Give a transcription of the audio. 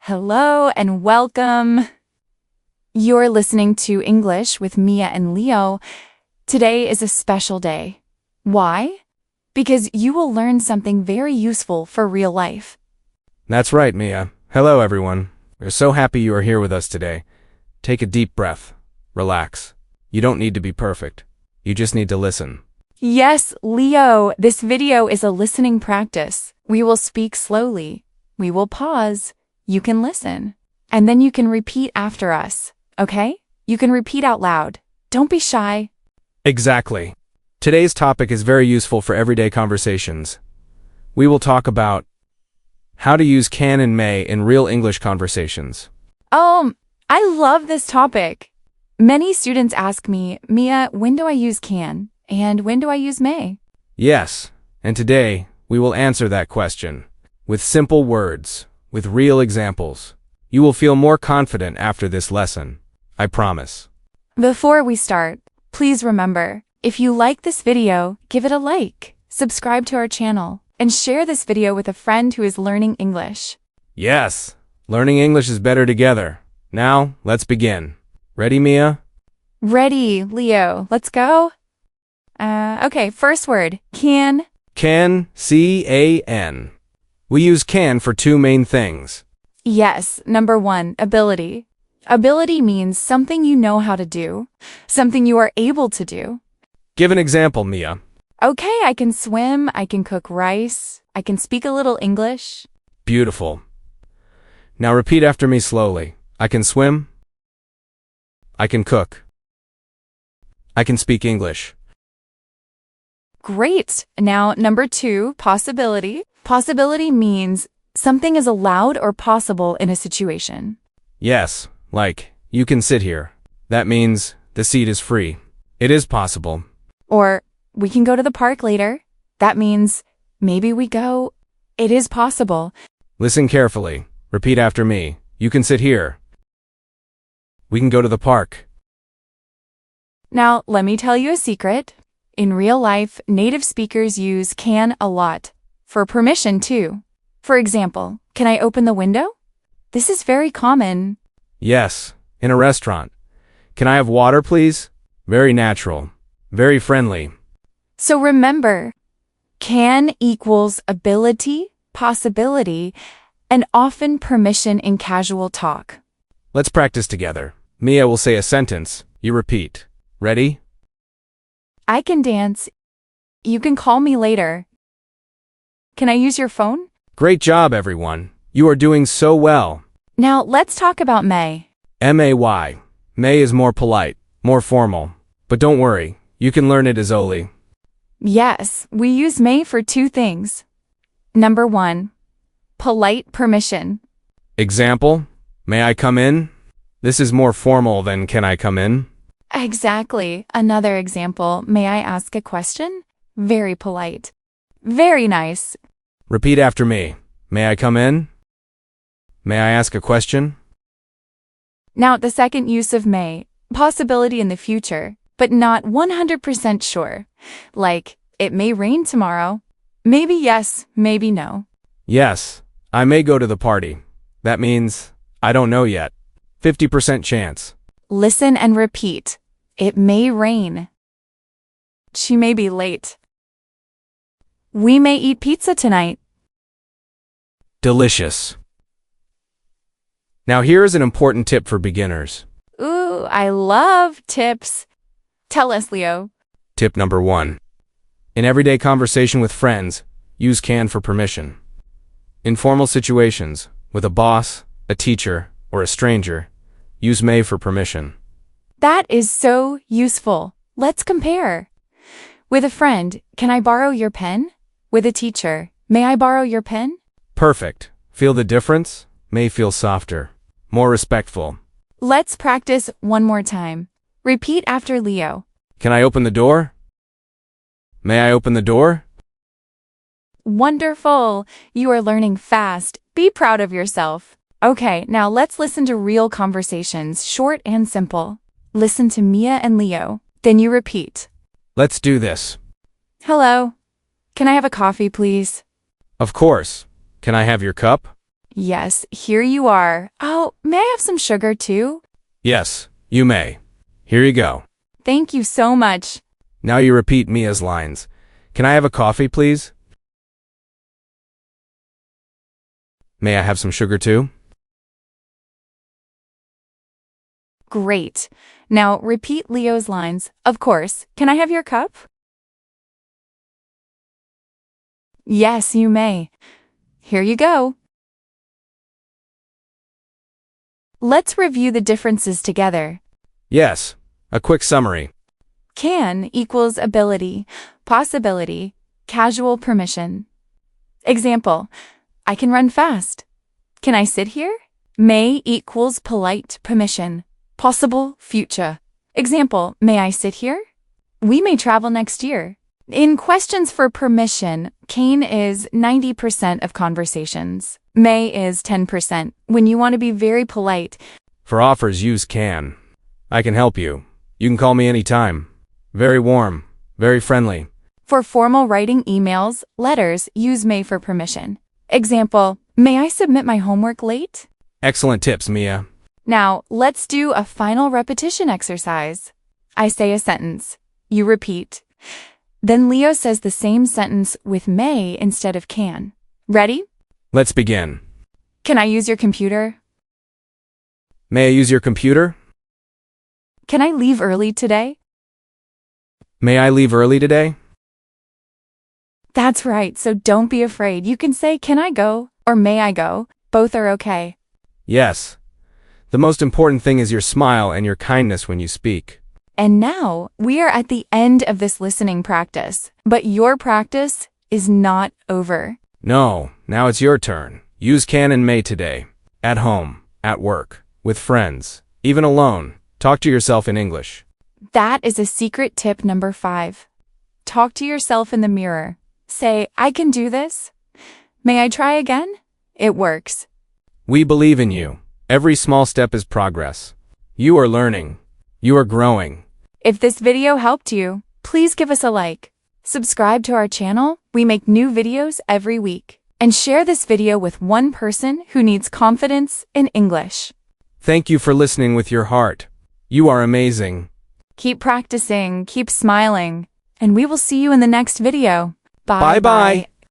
Hello and welcome. You're listening to English with Mia and Leo. Today is a special day. Why? Because you will learn something very useful for real life. That's right, Mia. Hello, everyone. We're so happy you are here with us today. Take a deep breath. Relax. You don't need to be perfect. You just need to listen. Yes, Leo, this video is a listening practice. We will speak slowly. We will pause. You can listen. And then you can repeat after us, okay? You can repeat out loud. Don't be shy. Exactly. Today's topic is very useful for everyday conversations. We will talk about how to use can and may in real English conversations. Oh, I love this topic. Many students ask me, Mia, when do I use can? And when do I use may? Yes, and today we will answer that question with simple words, with real examples. You will feel more confident after this lesson. I promise. Before we start, please remember, if you like this video, give it a like, subscribe to our channel, and share this video with a friend who is learning English. Yes, learning English is better together. Now, let's begin. Ready, Mia? Ready, Leo. Let's go. Okay, first word, can. Can, C-A-N. We use can for two main things. Yes, number one, ability. Ability means something you know how to do, something you are able to do. Give an example, Mia. Okay, I can swim, I can cook rice, I can speak a little English. Beautiful. Now repeat after me slowly. I can swim. I can cook. I can speak English. Great. Now, number two, possibility. Possibility means something is allowed or possible in a situation. Yes, like, you can sit here. That means the seat is free. It is possible. Or, we can go to the park later. That means maybe we go. It is possible. Listen carefully. Repeat after me. You can sit here. We can go to the park. Now, let me tell you a secret. In real life, native speakers use can a lot. For permission, too. For example, can I open the window? This is very common. Yes, in a restaurant. Can I have water, please? Very natural. Very friendly. So remember, can equals ability, possibility, and often permission in casual talk. Let's practice together. Mia will say a sentence. You repeat. Ready? I can dance. You can call me later. Can I use your phone? Great job, everyone. You are doing so well. Now, let's talk about may. M-A-Y. May is more polite, more formal. But don't worry, you can learn it as Oli. Yes, we use may for two things. Number one, polite permission. Example, may I come in? This is more formal than can I come in? Exactly. Another example, may I ask a question? Very polite. Very nice. Repeat after me. May I come in? May I ask a question? Now, the second use of may, possibility in the future, but not 100% sure. Like, it may rain tomorrow. Maybe yes, maybe no. Yes, I may go to the party. That means, I don't know yet. 50% chance. Listen and repeat. It may rain. She may be late. We may eat pizza tonight. Delicious. Now here is an important tip for beginners. Ooh, I love tips. Tell us, Leo. Tip number 1. In everyday conversation with friends, use can for permission. In formal situations, with a boss, a teacher, or a stranger, use may for permission. That is so useful. Let's compare. With a friend, can I borrow your pen? With a teacher, may I borrow your pen? Perfect. Feel the difference? May feel softer, more respectful. Let's practice one more time. Repeat after Leo. Can I open the door? May I open the door? Wonderful. You are learning fast. Be proud of yourself. Okay, now let's listen to real conversations, short and simple. Listen to Mia and Leo. Then you repeat. Let's do this. Hello. Can I have a coffee, please? Of course. Can I have your cup? Yes, here you are. Oh, may I have some sugar too? Yes, you may. Here you go. Thank you so much. Now you repeat Mia's lines. Can I have a coffee, please? May I have some sugar too? Great. Now repeat Leo's lines. Of course. Can I have your cup? Yes, you may. Here you go. Let's review the differences together. Yes. A quick summary. Can equals ability, possibility, casual permission. Example, I can run fast. Can I sit here? May equals polite permission, possible future. Example, may I sit here? We may travel next year. In questions for permission, can is 90% of conversations. May is 10%. When you want to be very polite. For offers, use can. I can help you. You can call me anytime. Very warm. Very friendly. For formal writing emails, letters, use may for permission. Example, may I submit my homework late? Excellent tips, Mia. Now, let's do a final repetition exercise. I say a sentence. You repeat. Then Leo says the same sentence with may instead of can. Ready? Let's begin. Can I use your computer? May I use your computer? Can I leave early today? May I leave early today? That's right, so don't be afraid. You can say, can I go? Or may I go? Both are okay. Yes. The most important thing is your smile and your kindness when you speak. And now, we are at the end of this listening practice. But your practice is not over. No, now it's your turn. Use can and may today. At home, at work, with friends, even alone. Talk to yourself in English. That is a secret tip number 5. Talk to yourself in the mirror. Say, I can do this. May I try again? It works. We believe in you. Every small step is progress. You are learning. You are growing. If this video helped you, please give us a like. Subscribe to our channel. We make new videos every week. And share this video with one person who needs confidence in English. Thank you for listening with your heart. You are amazing. Keep practicing, keep smiling, and we will see you in the next video. Bye-bye.